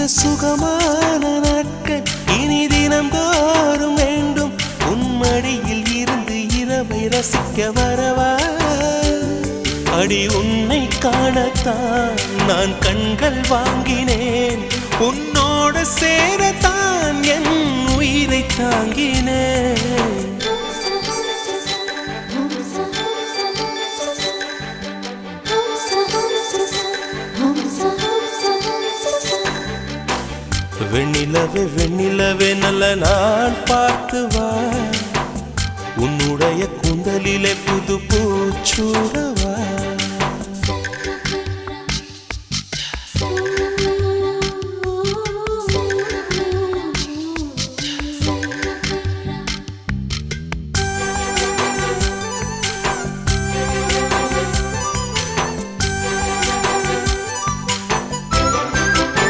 சுகமான நாட்கள் இனி தினம்தோறும் வேண்டும். உன்மடியில் இருந்து இரவை ரசிக்க வரவா? அடி உன்னை காணத்தான் நான் கண்கள் வாங்கினேன். உன்னோட சேரத்தான் என் உயிரை தாங்கினேன். வெண்ணிலவே வெண்ணிலவே நல்ல நாள் பார்த்து வா. உன்னுடைய கூந்தலிலே புது பூச்சூடவா.